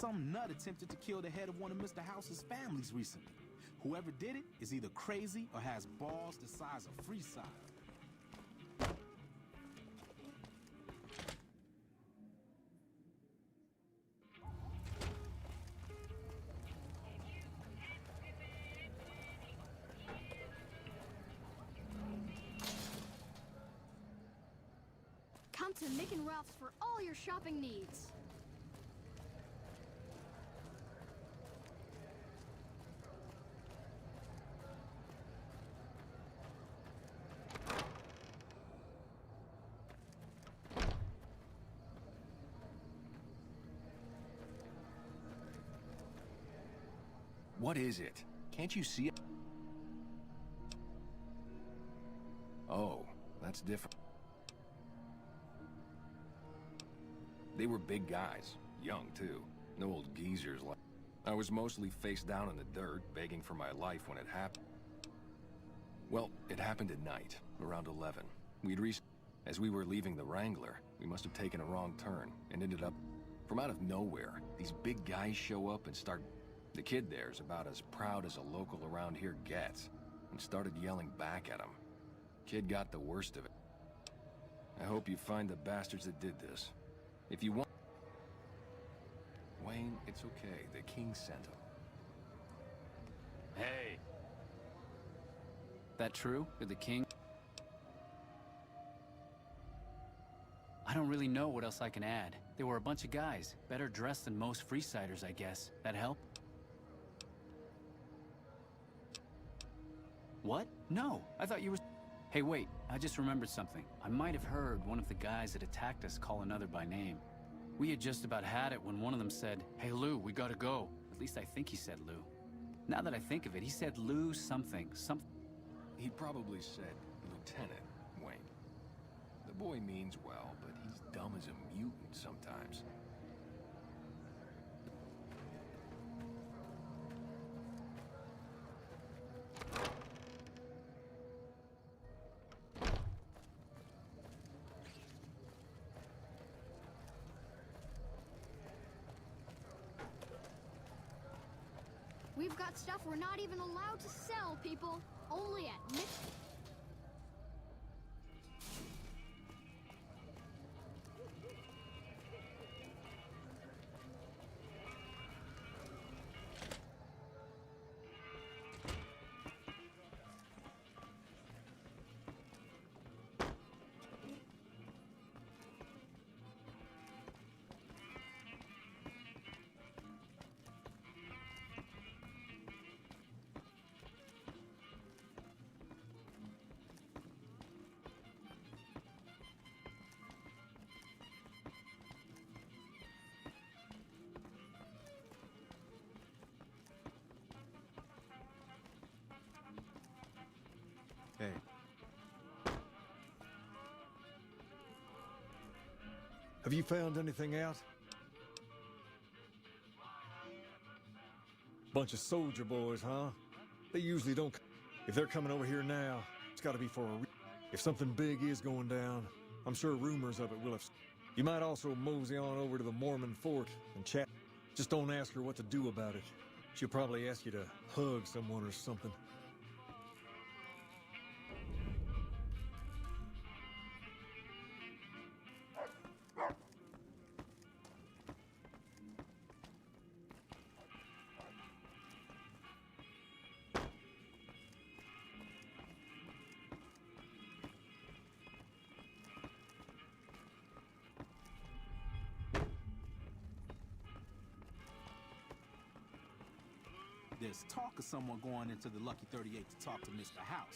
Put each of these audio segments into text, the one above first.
some nut attempted to kill the head of one of Mr. House's families recently. Whoever did it is either crazy or has balls the size of Freeside. Come to Mick and Ralph's for all your shopping needs. What is it? Can't you see it? Oh, that's different. They were big guys, young too. No old geezers like... I was mostly face down in the dirt, begging for my life when it happened. Well, it happened at night, around 11. As we were leaving the Wrangler, we must have taken a wrong turn and ended up... From out of nowhere, these big guys show up and start... The kid there's about as proud as a local around here gets, and started yelling back at him. Kid got the worst of it. I hope you find the bastards that did this. If you want... Wayne, it's okay. The king sent him. Hey! That true? Did the king... I don't really know what else I can add. They were a bunch of guys, better dressed than most Freesiders, I guess. That help? What? No, I thought you were... Hey, wait, I just remembered something. I might have heard one of the guys that attacked us call another by name. We had just about had it when one of them said, "Hey Lou, we gotta go." At least I think he said Lou. Now that I think of it, he said Lou something. He probably said Lieutenant, Wayne. The boy means well, but he's dumb as a mutant sometimes. We've got stuff we're not even allowed to sell, people. Only at Mick... Hey. Have you found anything out? Bunch of soldier boys, huh? They usually don't... If they're coming over here now, it's gotta be for a... If something big is going down, I'm sure rumors of it will have... You might also mosey on over to the Mormon fort and chat. Just don't ask her what to do about it. She'll probably ask you to hug someone or something. There's talk of someone going into the Lucky 38 to talk to Mr. House.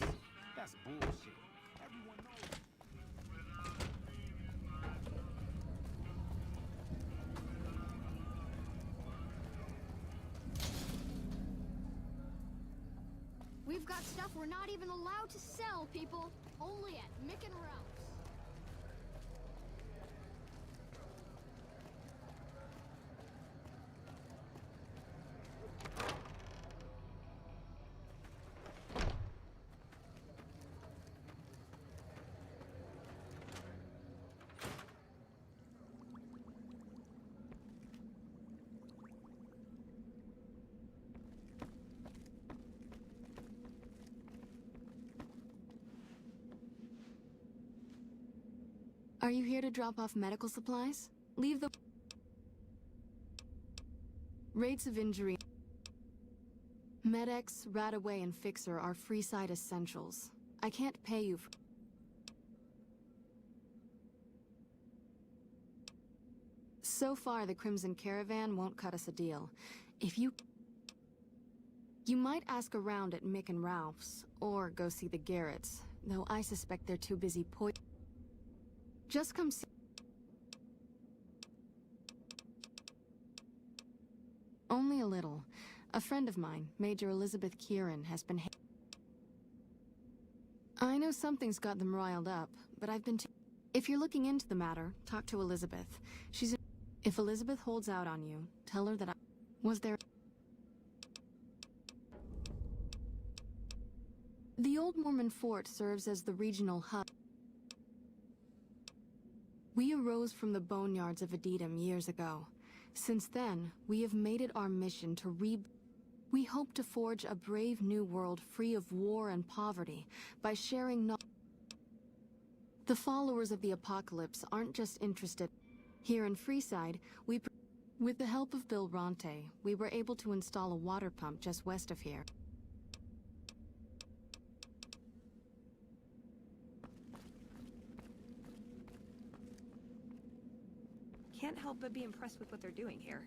That's bullshit. Everyone knows. We've got stuff we're not even allowed to sell, people. Only at Mick and Ralph's. Are you here to drop off medical supplies? Leave the... Rates of injury. Med-X, Radaway, and Fixer are Freeside essentials. I can't pay you for... So far, the Crimson Caravan won't cut us a deal. If you... You might ask around at Mick and Ralph's, or go see the Garretts, though I suspect they're too busy Just come see... Only a little. A friend of mine, Major Elizabeth Kieran, has been... I know something's got them riled up, but I've been... If you're looking into the matter, talk to Elizabeth. She's... If Elizabeth holds out on you, tell her that I... Was there... The old Mormon fort serves as the regional hub. We arose from the boneyards of Edidam years ago. Since then, we have made it our mission to We hope to forge a brave new world free of war and poverty by sharing The followers of the apocalypse aren't just interested. Here in Freeside, with the help of Bill Ronte, we were able to install a water pump just west of here. Can't help but be impressed with what they're doing here.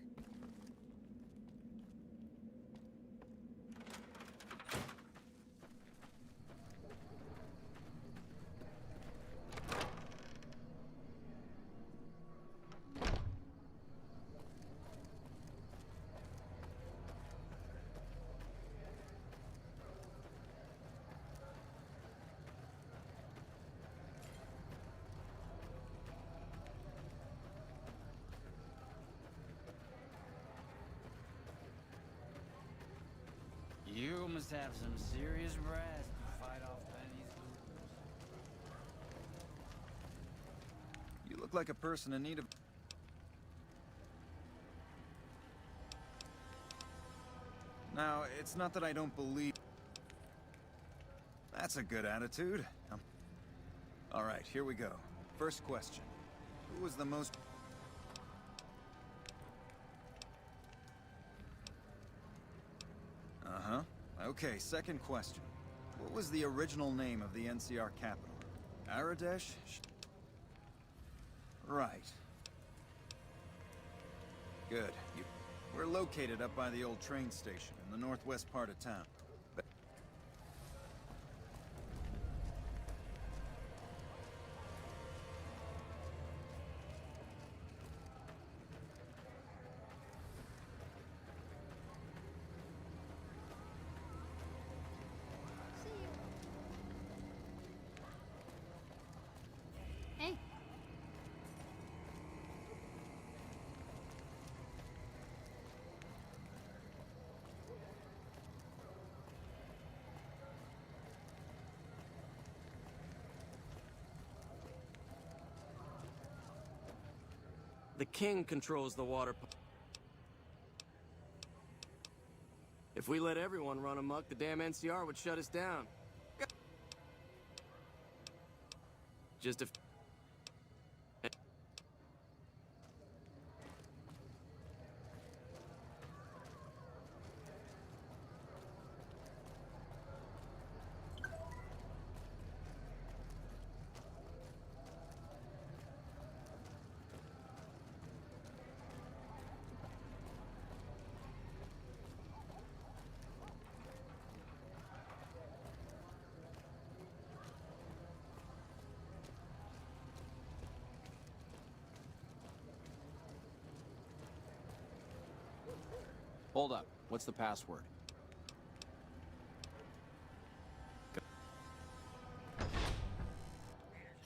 You must have some serious brass to fight off Benny's looters. You look like a person in need of... Now, it's not that I don't believe... That's a good attitude. All right, here we go. First question. Who was the most... Uh-huh. Okay, second question. What was the original name of the NCR capital? Aradesh? Right. Good. We're located up by the old train station in the northwest part of town. Hey. The king controls the water. If we let everyone run amok, the damn NCR would shut us down. Just a... Hold up. What's the password?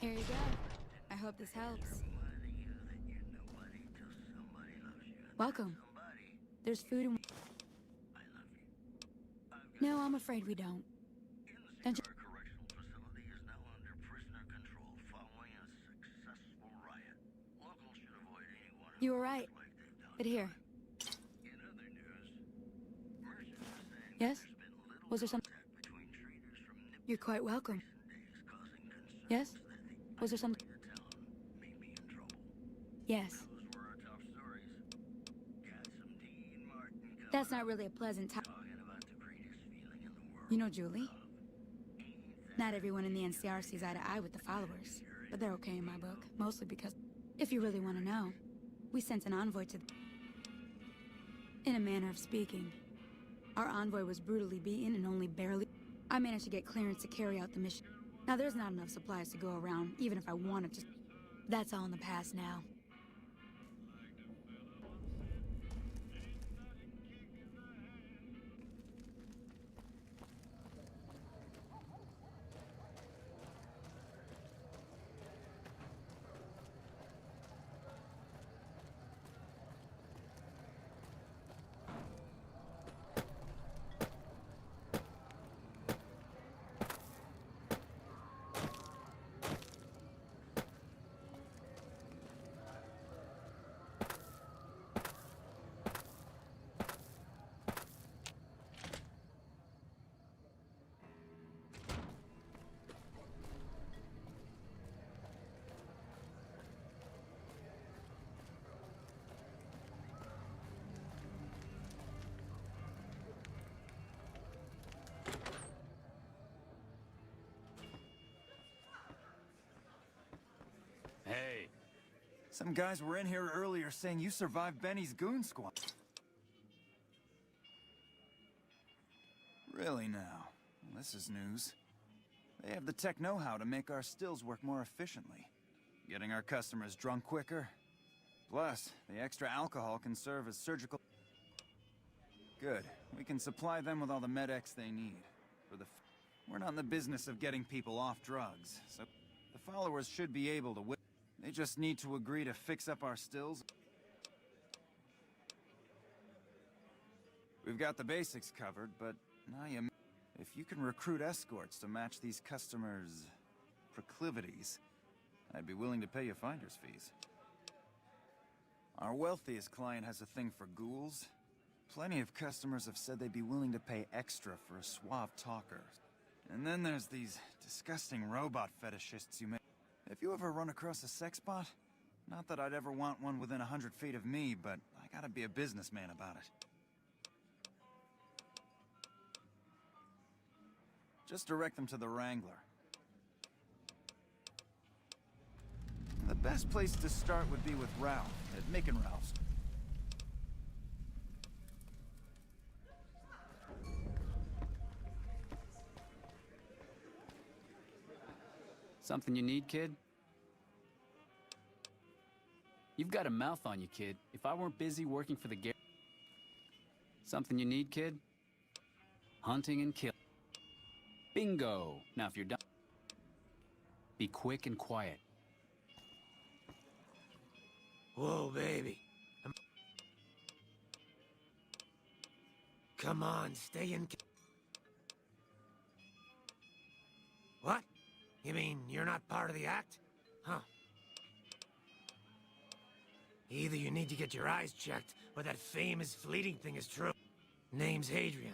Here you go. I hope this helps. Welcome. There's food and... No, I'm afraid we don't. Don't you... You were right. But here. Yes? Was there something? You're quite welcome. Yes? Was there something? Yes. That's not really a pleasant time. You know Julie? Not everyone in the NCR sees eye to eye with the followers, but they're okay in my book, mostly because, if you really want to know, we sent an envoy to... In a manner of speaking, our envoy was brutally beaten and only barely... I managed to get clearance to carry out the mission. Now, there's not enough supplies to go around, even if I wanted to. That's all in the past now. Hey. Some guys were in here earlier saying you survived Benny's goon squad. Really now? Well, this is news. They have the tech know-how to make our stills work more efficiently. Getting our customers drunk quicker. Plus, the extra alcohol can serve as surgical... Good. We can supply them with all the med-X they need. We're not in the business of getting people off drugs, so the followers should be able to... They just need to agree to fix up our stills. We've got the basics covered, but now if you can recruit escorts to match these customers' proclivities, I'd be willing to pay you finder's fees. Our wealthiest client has a thing for ghouls. Plenty of customers have said they'd be willing to pay extra for a suave talker. And then there's these disgusting robot fetishists you may... If you ever run across a sex bot, not that I'd ever want one within 100 feet of me, but I gotta be a businessman about it. Just direct them to the Wrangler. The best place to start would be with Ralph, at Mick and Ralph's. Something you need, kid? You've got a mouth on you, kid. If I weren't busy working for the Something you need, kid? Hunting and kill. Bingo! Now, if you're done, be quick and quiet. Whoa, baby. Come on, stay in... What? You mean you're not part of the act? Huh. Either you need to get your eyes checked, or that famous fleeting thing is true. Name's Hadrian.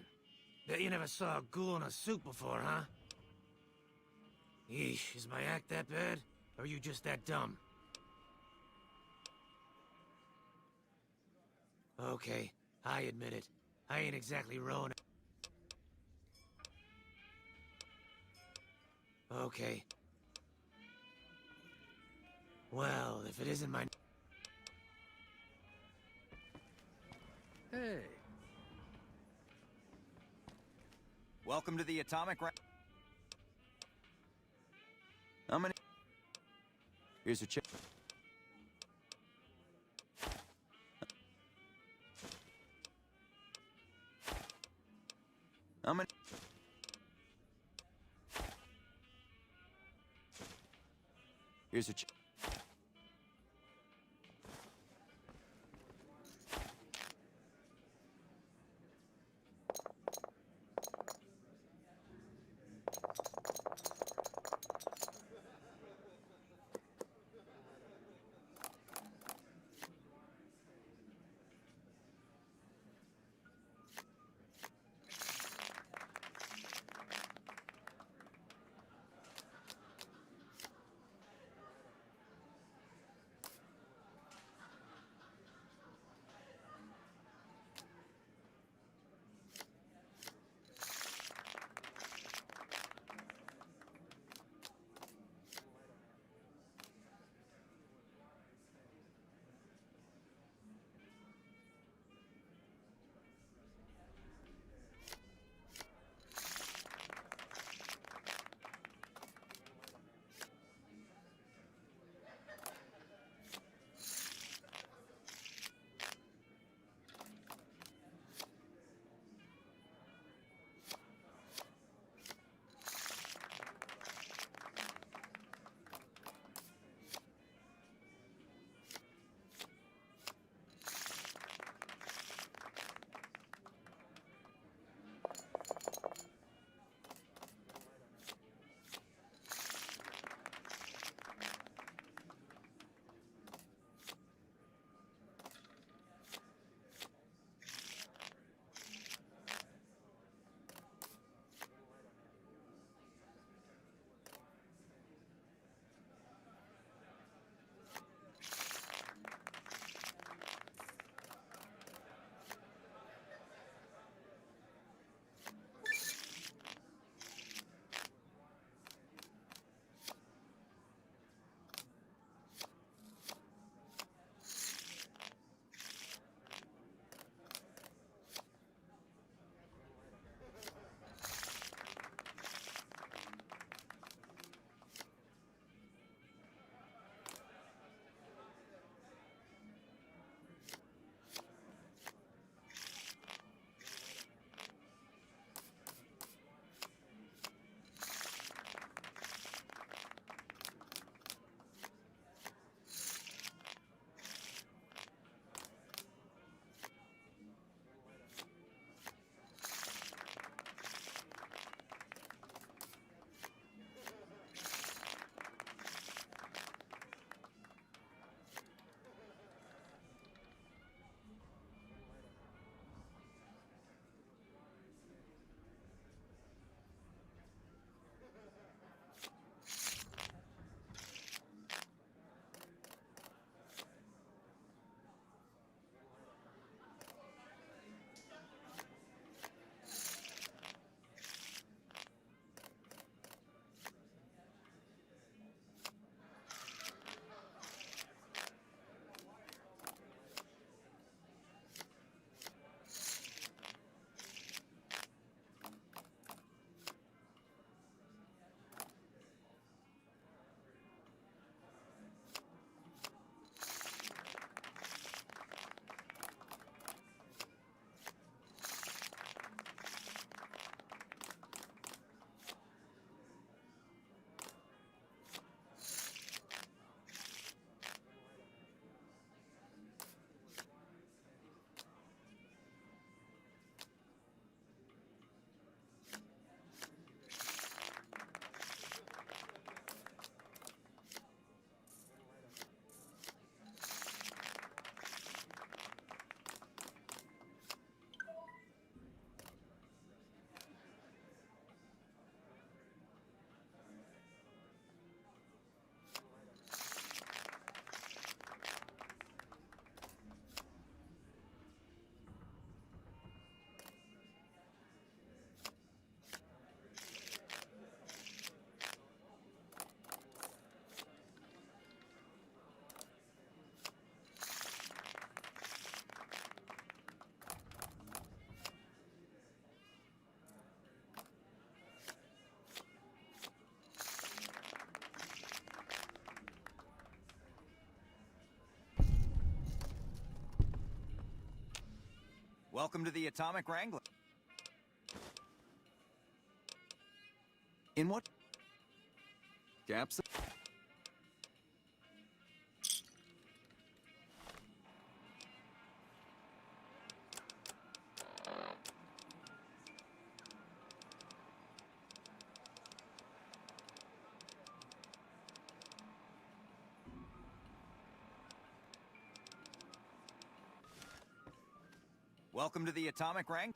Bet you never saw a ghoul in a suit before, huh? Yeesh, is my act that bad? Or are you just that dumb? Okay, I admit it. I ain't exactly Rowan. Okay. Well, if it isn't my... Hey. Welcome to the Atomic Rank. How many? Here's a check. How many? Here's a check. Welcome to the Atomic Wrangler. In what? Gaps? Welcome to the Atomic Wrangler.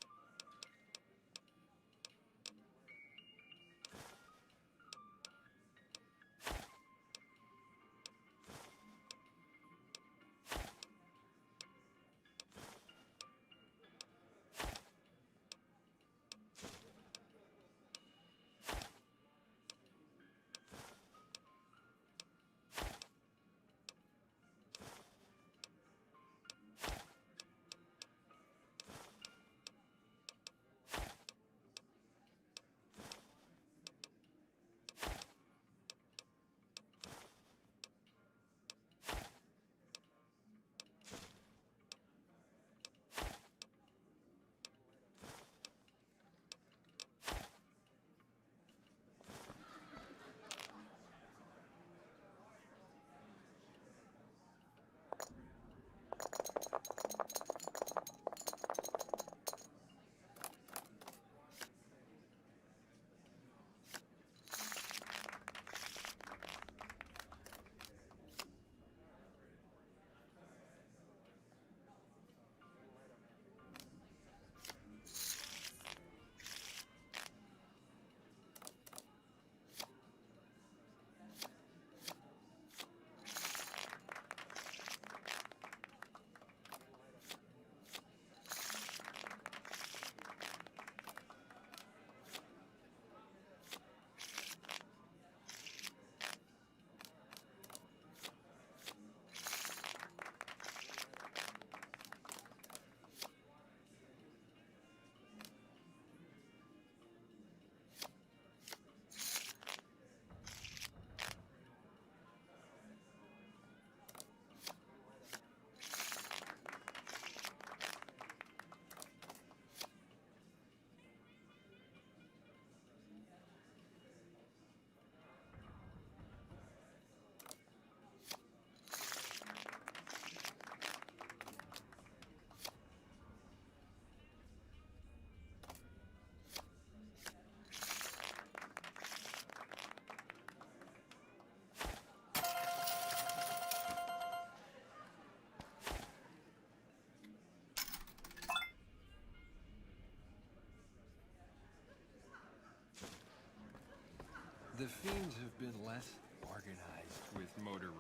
The fiends have been less organized with motor.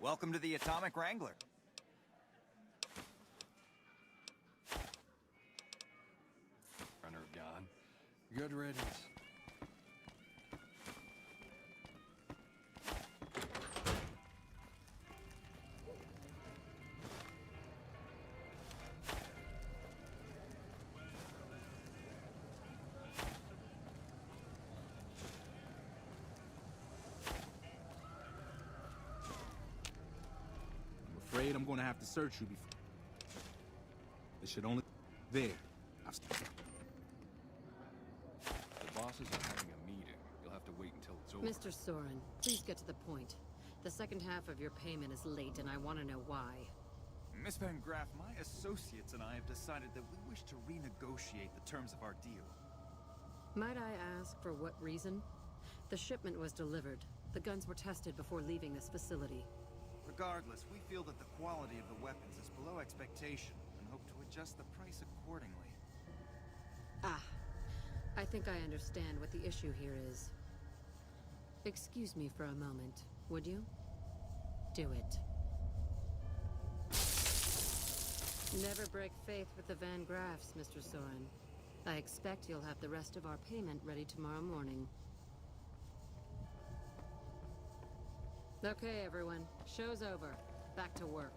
Welcome to the Atomic Wrangler. Runner gone. Good riddance. Afraid I'm gonna have to search you before. It should only... There. I've... The bosses are having a meeting. You'll have to wait until it's over. Mr. Soren, please get to the point. The second half of your payment is late, and I want to know why. Miss Van Graff, my associates and I have decided that we wish to renegotiate the terms of our deal. Might I ask for what reason? The shipment was delivered. The guns were tested before leaving this facility. Regardless, we feel that the quality of the weapons is below expectation and hope to adjust the price accordingly. Ah, I think I understand what the issue here is. Excuse me for a moment, would you? Do it. Never break faith with the Van Graffs, Mr. Soren. I expect you'll have the rest of our payment ready tomorrow morning. Okay, everyone. Show's over. Back to work.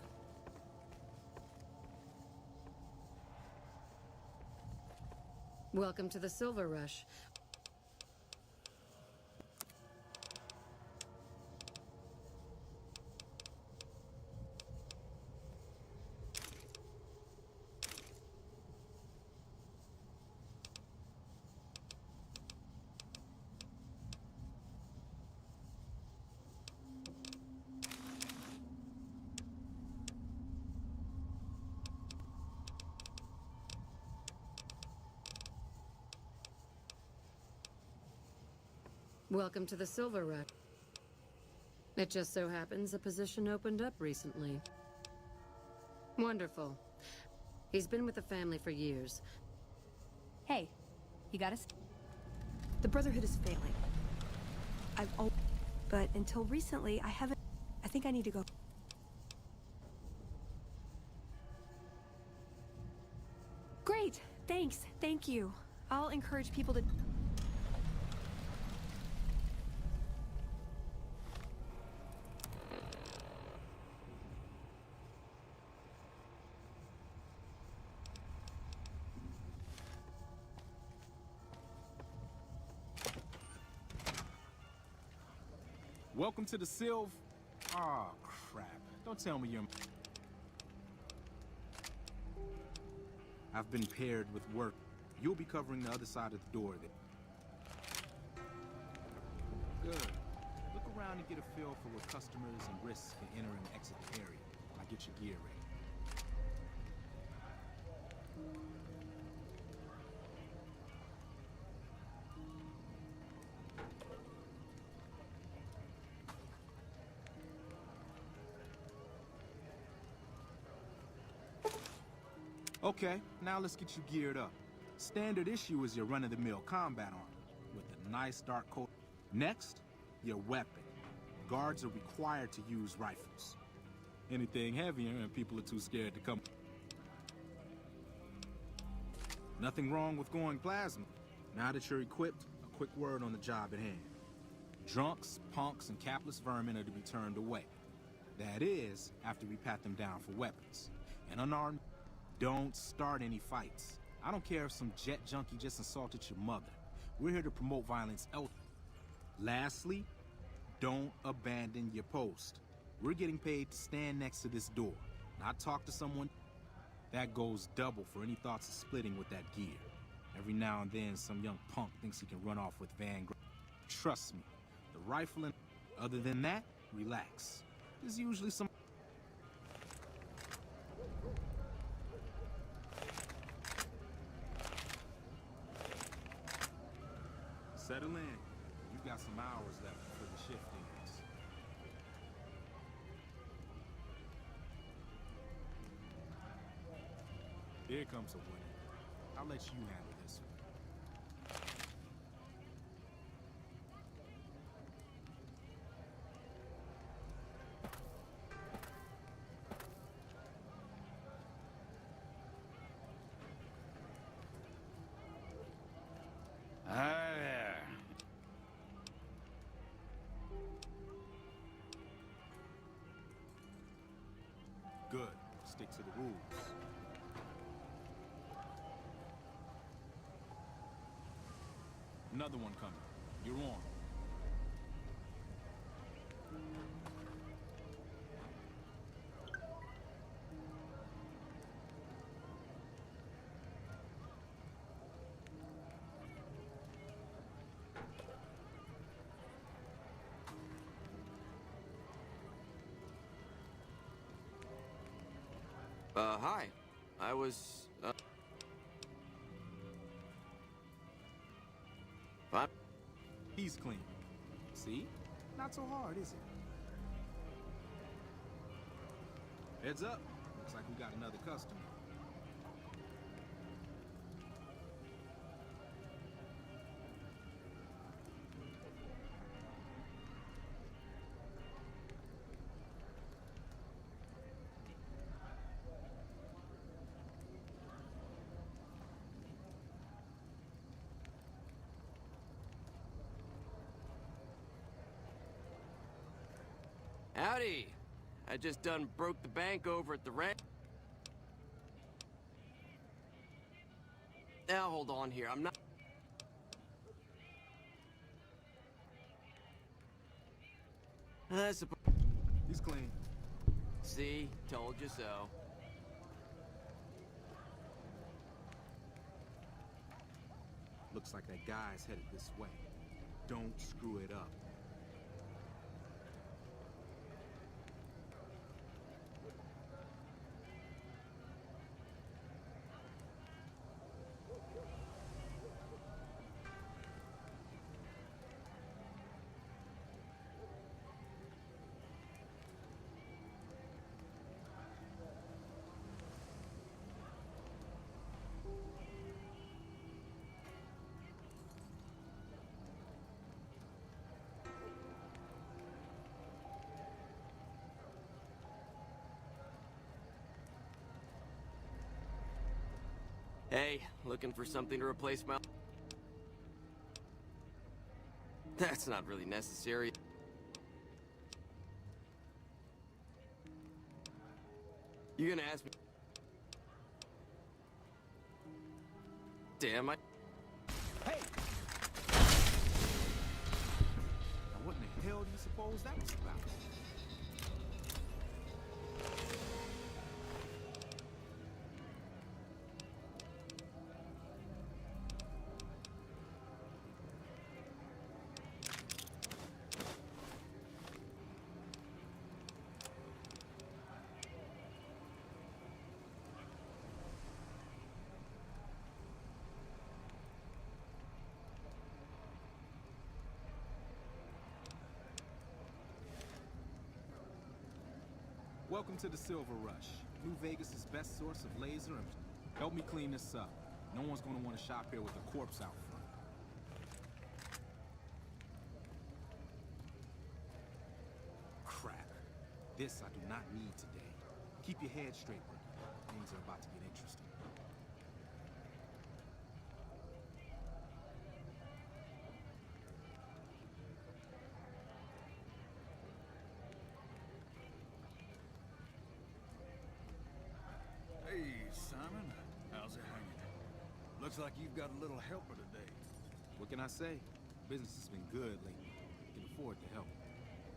Welcome to the Silver Rush. Welcome to the Silver Rush. It just so happens a position opened up recently. Wonderful. He's been with the family for years. Hey, you got us? The Brotherhood is failing. But until recently, I haven't... I think I need to go... Great! Thanks. Thank you. I'll encourage people to... Welcome to the Sylv... Aw, crap. Don't tell me you're... I've been paired with work. You'll be covering the other side of the door there. Good. Look around and get a feel for what customers and risks can enter and exit the area while I get your gear ready. Okay, now let's get you geared up. Standard issue is your run-of-the-mill combat armor, with a nice dark coat. Next, your weapon. Guards are required to use rifles. Anything heavier and people are too scared to come. Nothing wrong with going plasma. Now that you're equipped, a quick word on the job at hand. Drunks, punks, and capless vermin are to be turned away. That is, after we pat them down for weapons. And unarmed... Don't start any fights. I don't care if some jet junkie just insulted your mother. We're here to promote violence elsewhere. Lastly, don't abandon your post. We're getting paid to stand next to this door, not talk to someone. That goes double for any thoughts of splitting with that gear. Every now and then, some young punk thinks he can run off with Vanguard. Trust me, the rifle and... Other than that, relax. There's usually some... Settle in. You've got some hours left before the shift ends. Here comes a winner. I'll let you handle this one. Good. Stick to the rules. Another one coming. You're on. Hi. I was, What? He's clean. See? Not so hard, is it? Heads up. Looks like we got another customer. Howdy. I just done broke the bank over at the ranch. Now hold on here. I'm not... He's clean. See? Told you so. Looks like that guy's headed this way. Don't screw it up. Hey, looking for something to replace my... That's not really necessary. You gonna ask me? Damn, Hey! Now what in the hell do you suppose that was about? Welcome to the Silver Rush, New Vegas' best source of laser and... Help me clean this up. No one's gonna want to shop here with a corpse out front. Crap. This I do not need today. Keep your head straight, Ricky. Things are about to get interesting. Hey, Simon. How's it hanging? Looks like you've got a little helper today. What can I say? Business has been good lately. Can afford to help.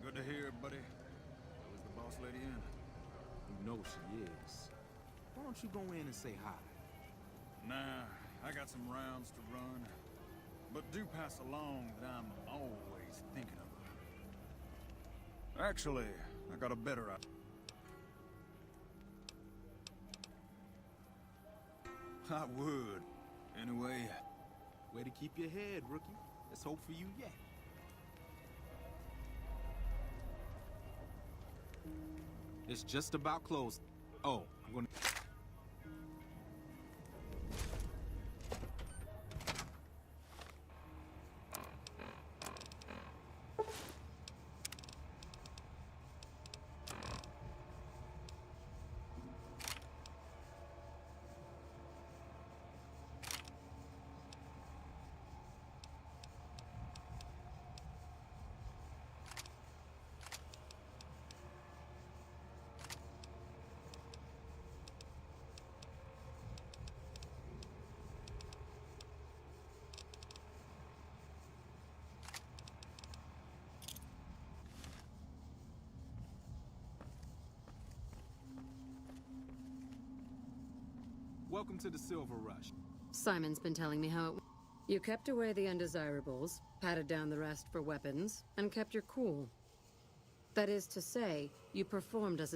Good to hear, buddy. Was the boss lady in? You know she is. Why don't you go in and say hi? Nah, I got some rounds to run. But do pass along that I'm always thinking of her. Actually, I got a better idea. I would. Anyway. Way to keep your head, rookie. Let's hope for you yet. It's just about closed. Oh, I'm gonna... Welcome to the Silver Rush. Simon's been telling me how it... You kept away the undesirables, patted down the rest for weapons, and kept your cool. That is to say, you performed as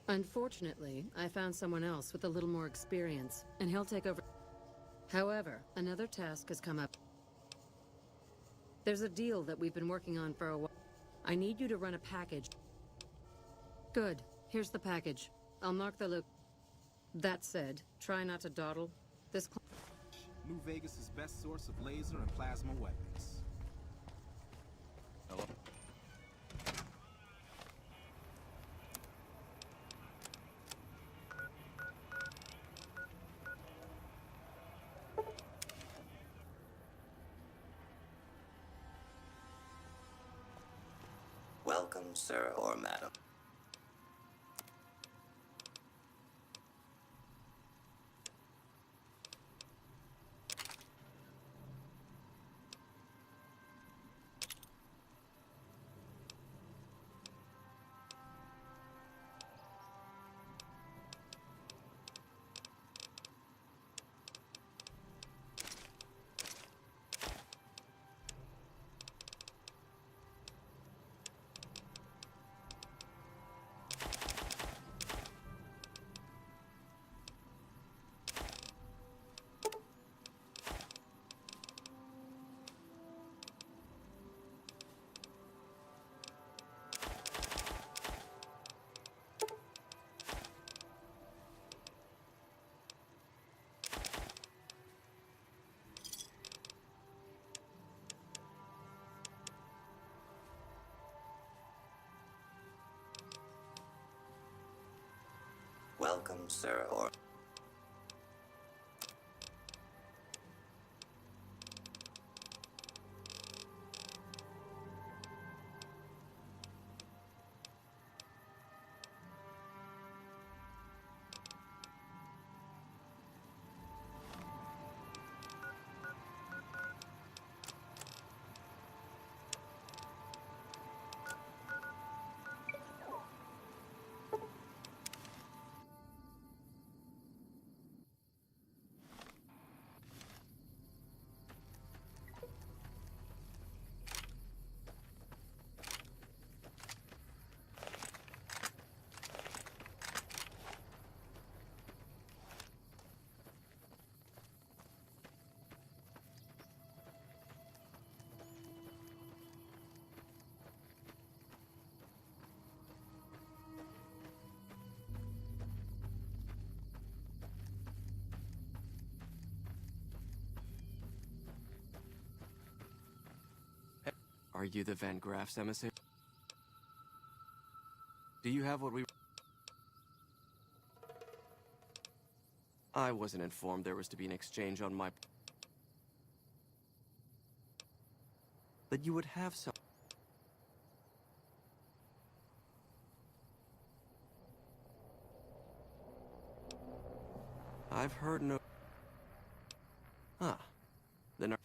Unfortunately, I found someone else with a little more experience, and he'll take over. However, another task has come up. There's a deal that we've been working on for a while. I need you to run a package. Good. Here's the package. I'll mark the loop. That said, try not to dawdle. This New Vegas' best source of laser and plasma weapons. Hello? Welcome, sir or madam. Welcome, sir or... Are you the Van Graff's emissary? Do you have what we... I wasn't informed there was to be an exchange on my... That you would have some... I've heard no... Huh. Then...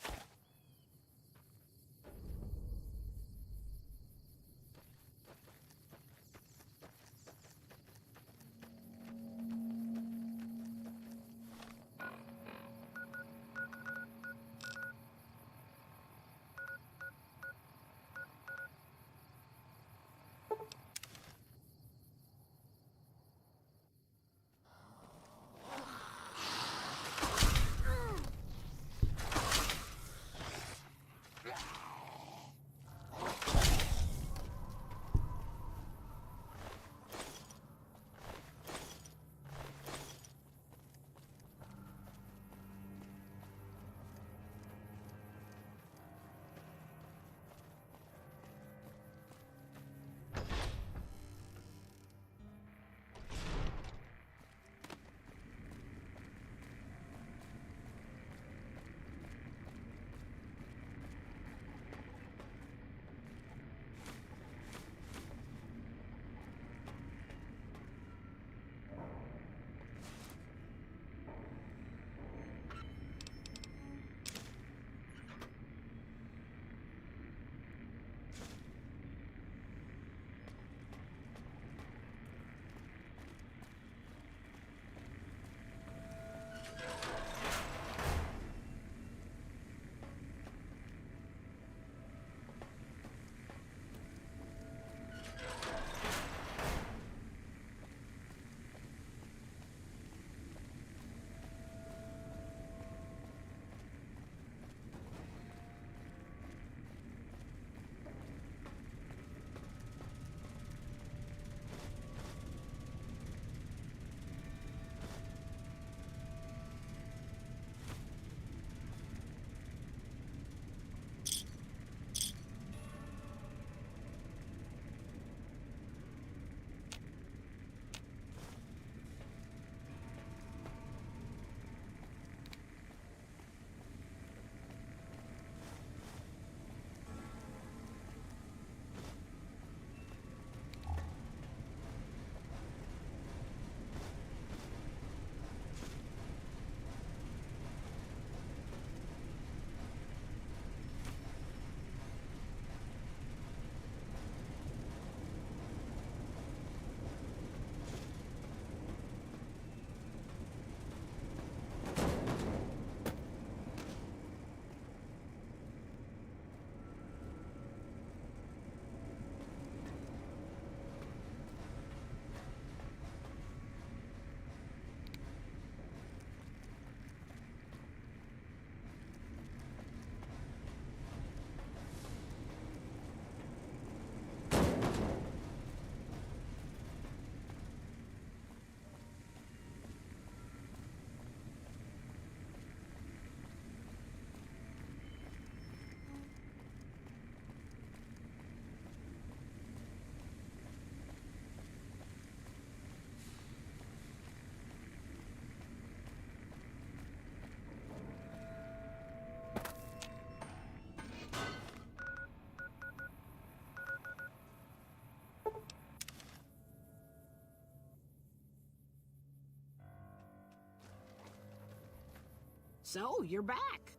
So, you're back.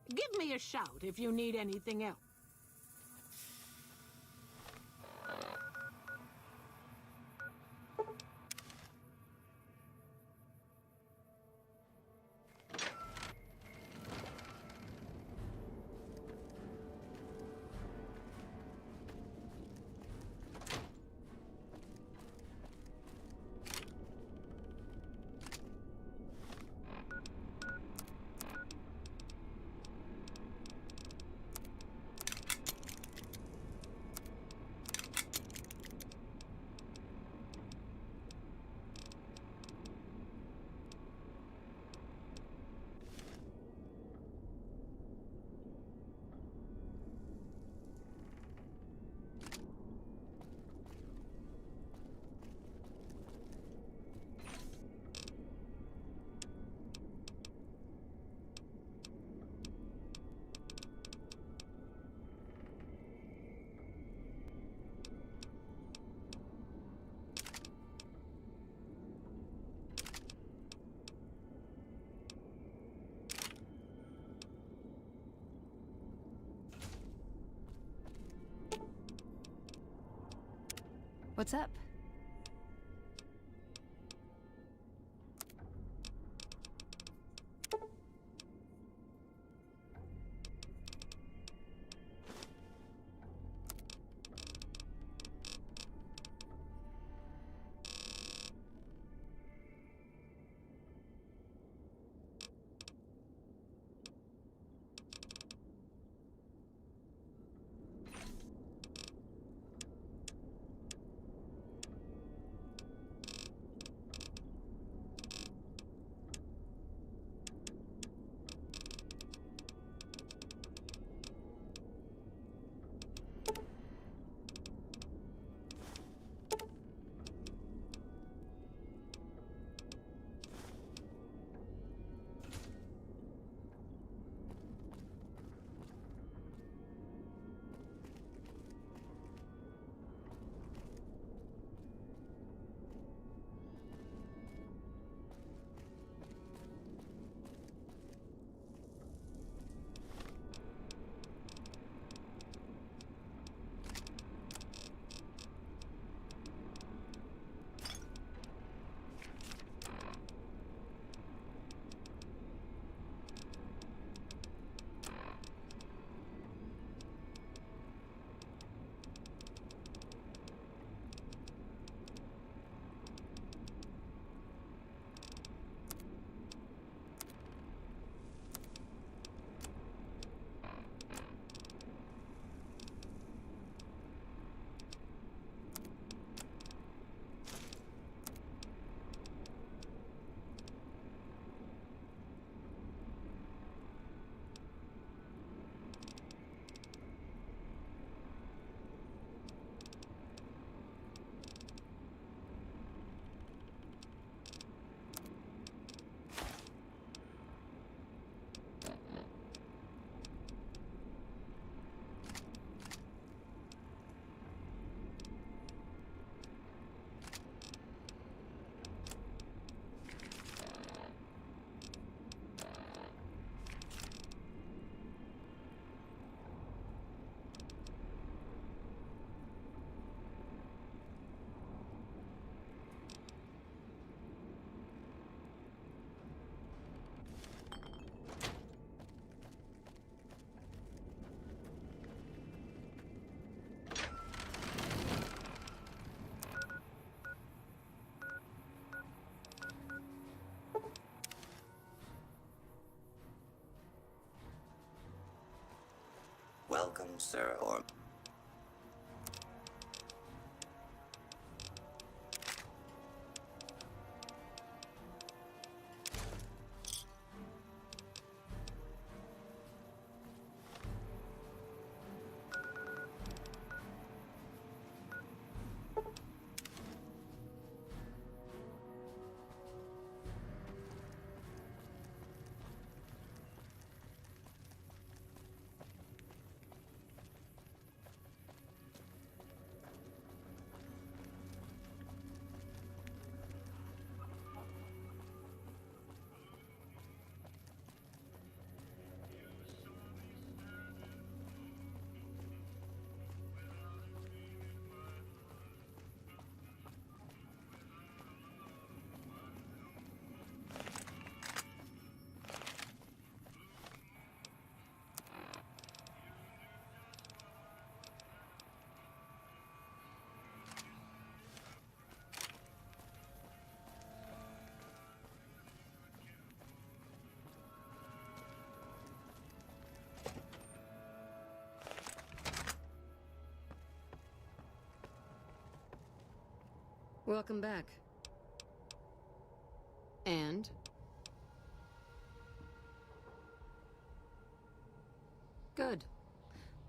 Give me a shout if you need anything else. What's up? Welcome, sir, or... Welcome back. And? Good.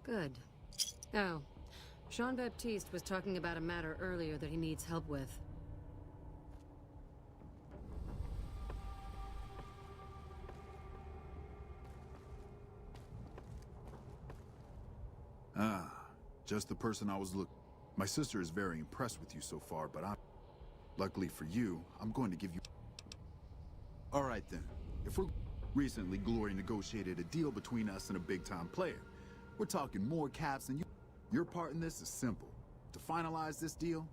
Good. Oh, Jean-Baptiste was talking about a matter earlier that he needs help with. Ah, just the person I was looking. My sister is very impressed with you so far, but luckily for you, I'm going to give you... All right then. If we're... Recently, Glory negotiated a deal between us and a big-time player. We're talking more caps than you... Your part in this is simple. To finalize this deal,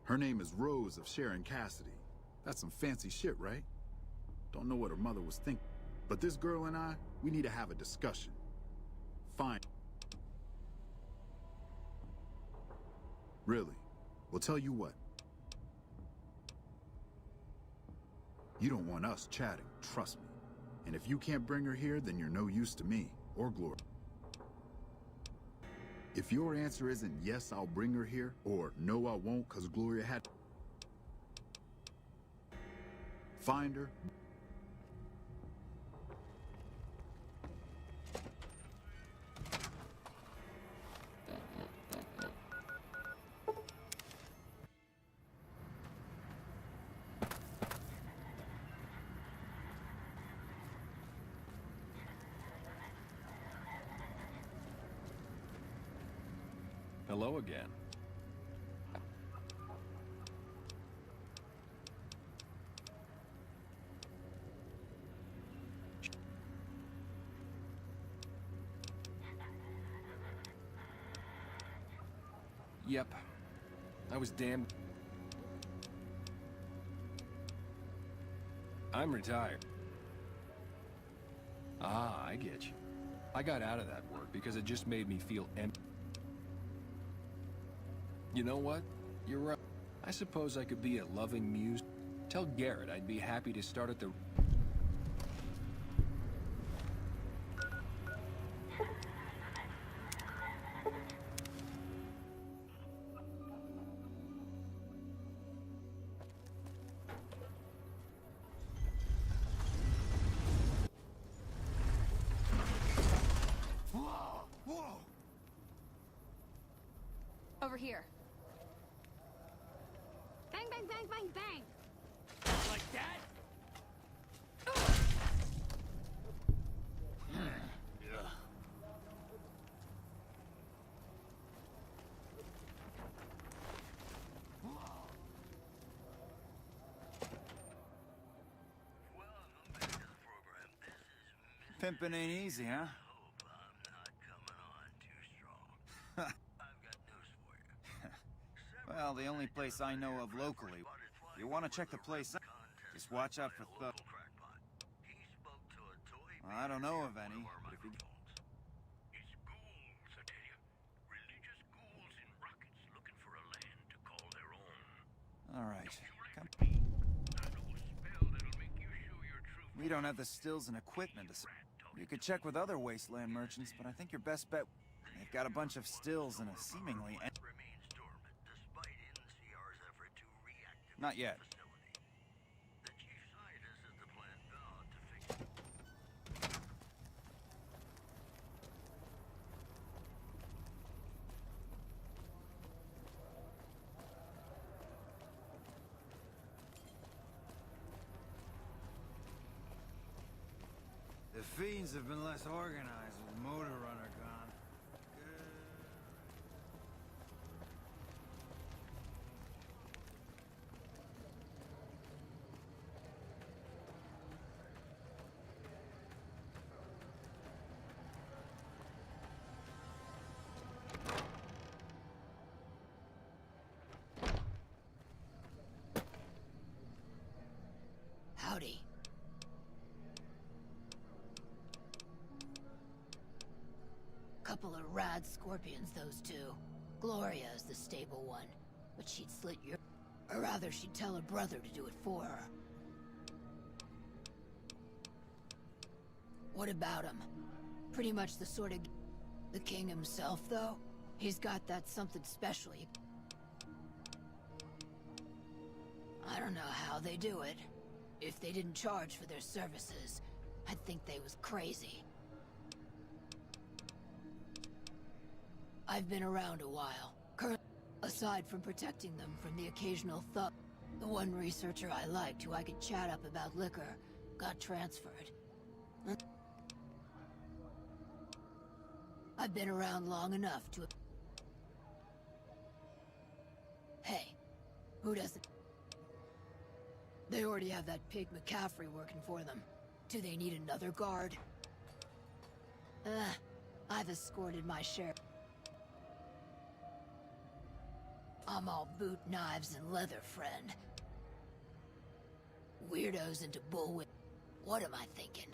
Her name is Rose of Sharon Cassidy. That's some fancy shit, right? Don't know what her mother was thinking. But this girl and I, we need to have a discussion. Fine. Really? Well, tell you what. You don't want us chatting, trust me. And if you can't bring her here, then you're no use to me, or Gloria. If your answer isn't yes, I'll bring her here, or no, I won't, because Gloria had... Find her. Hello again. Yep. I was damned. I'm retired. Ah, I get you. I got out of that work because it just made me feel empty. You know what? You're right. I suppose I could be a loving muse. Tell Garrett I'd be happy to start at the... Whoa! Over here. Bang, bang, bang, bang, bang! Like that? Pimpin' ain't easy, huh? Well, the only place I know of locally. If you want to check the place out, just watch out for thugs. Well, I don't know of any, but if you... All right. Come. We don't have the stills and equipment to... You could check with other wasteland merchants, but I think your best bet... They've got a bunch of stills and a seemingly... Not yet. The fiends have been less organized with Motor Runner gone. Howdy. Couple of rad scorpions, those two. Gloria is the stable one, but she'd slit your... Or rather, she'd tell her brother to do it for her. What about him? Pretty much the sort of... The king himself, though? He's got that something special. I don't know how they do it. If they didn't charge for their services, I'd think they was crazy. I've been around a while. Aside from protecting them from the occasional thug, the one researcher I liked who I could chat up about liquor got transferred. I've been around long enough to... Hey, who doesn't... They already have that pig McCaffrey working for them. Do they need another guard? I've escorted my share. I'm all boot, knives, and leather, friend. Weirdos into bullwhip. What am I thinking?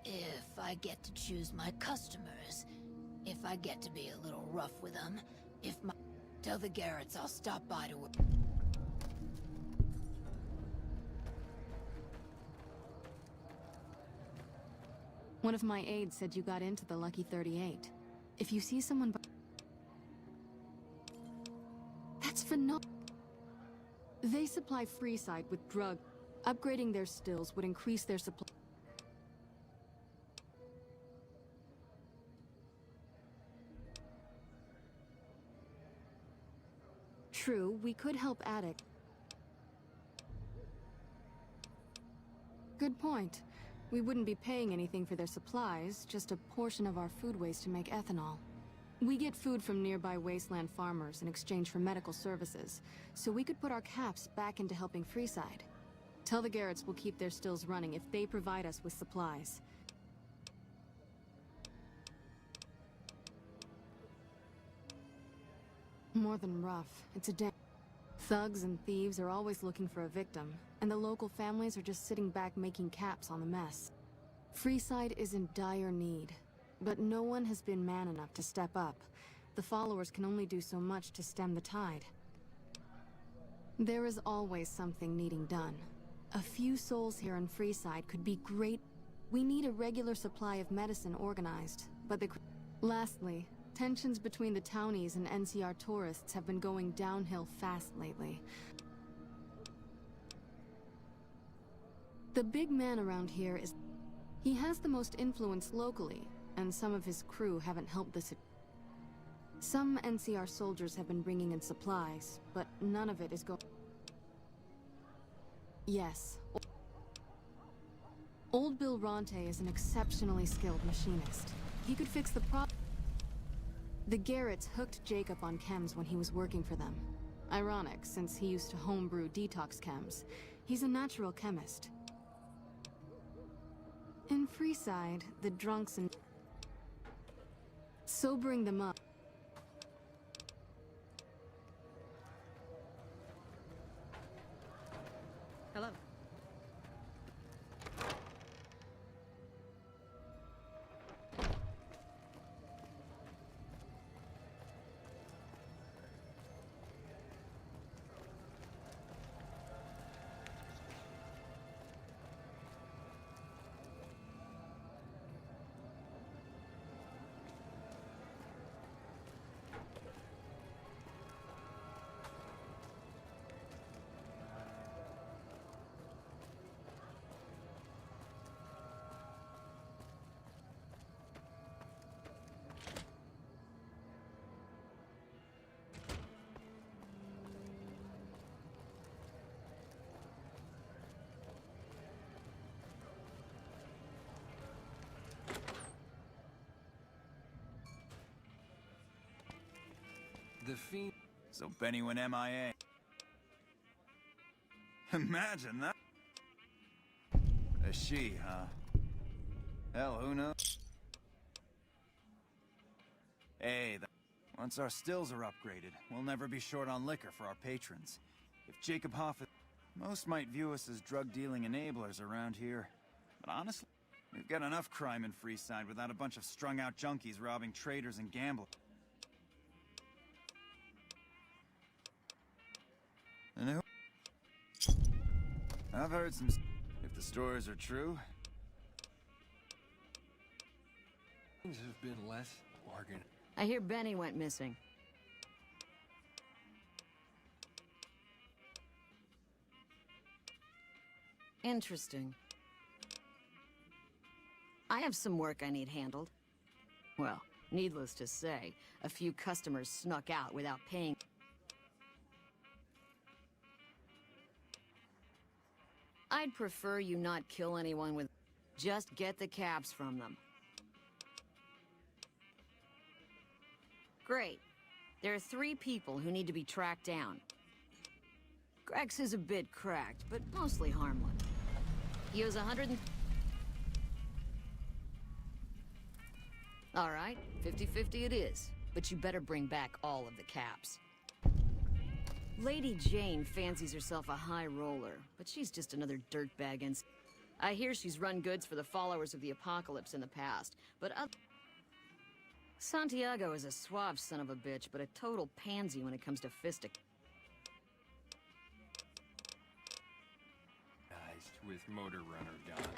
If I get to choose my customers, if I get to be a little rough with them, tell the Garretts I'll stop by to... One of my aides said you got into the Lucky 38. If you see someone... That's phenomenal. They supply Freeside with drug. Upgrading their stills would increase their supply. True, we could help Attic. Good point. We wouldn't be paying anything for their supplies, just a portion of our food waste to make ethanol. We get food from nearby wasteland farmers in exchange for medical services, so we could put our caps back into helping Freeside. Tell the Garretts we'll keep their stills running if they provide us with supplies. More than rough, it's a day. Thugs and thieves are always looking for a victim, and the local families are just sitting back making caps on the mess. Freeside is in dire need, but no one has been man enough to step up. The followers can only do so much to stem the tide. There is always something needing done. A few souls here in Freeside could be great. We need a regular supply of medicine organized, but Lastly, tensions between the townies and NCR tourists have been going downhill fast lately. The big man around here is... He has the most influence locally, and some of his crew haven't helped the Some NCR soldiers have been bringing in supplies, but none of it is going... Yes. Old Bill Ronte is an exceptionally skilled machinist. He could fix the problem. The Garretts hooked Jacob on chems when he was working for them. Ironic, since he used to homebrew detox chems. He's a natural chemist. In Freeside, the drunks and... Sobering them up. Hello. The fiend. So Benny went MIA. Imagine that. A she, huh? Hell, who knows? Hey, once our stills are upgraded, we'll never be short on liquor for our patrons. If Jacob Hoff... Most might view us as drug-dealing enablers around here. But honestly, we've got enough crime in Freeside without a bunch of strung-out junkies robbing traders and gamblers. And who? I've heard some... If the stories are true... Things have been less bargain. I hear Benny went missing. Interesting. I have some work I need handled. Well, needless to say, a few customers snuck out without paying. I'd prefer you not kill anyone with... Just get the caps from them. Great. There are 3 people who need to be tracked down. Grex is a bit cracked, but mostly harmless. He owes 100 and... All right, 50-50 it is. But you better bring back all of the caps. Lady Jane fancies herself a high roller, but she's just another dirtbag and... I hear she's run goods for the followers of the apocalypse in the past, but Santiago is a suave son of a bitch, but a total pansy when it comes to fistic. Guys with motor runner guns.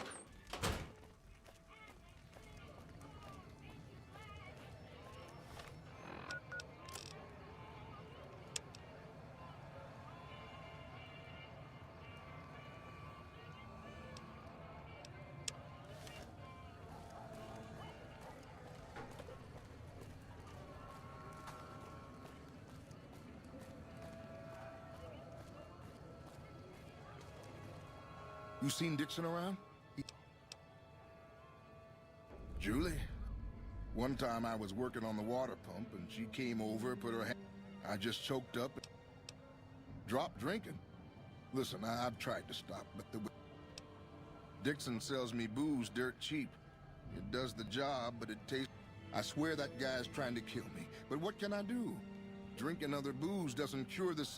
You seen Dixon around? Julie? One time I was working on the water pump and she came over, put her hand... I just choked up and dropped drinking. Listen, I've tried to stop, but Dixon sells me booze dirt cheap. It does the job, but it tastes... I swear that guy's trying to kill me. But what can I do? Drinking other booze doesn't cure the...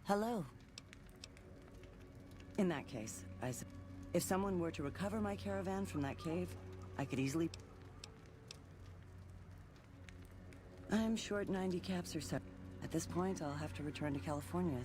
Hello. In that case, if someone were to recover my caravan from that cave, I could easily... I'm short 90 caps or so. At this point, I'll have to return to California.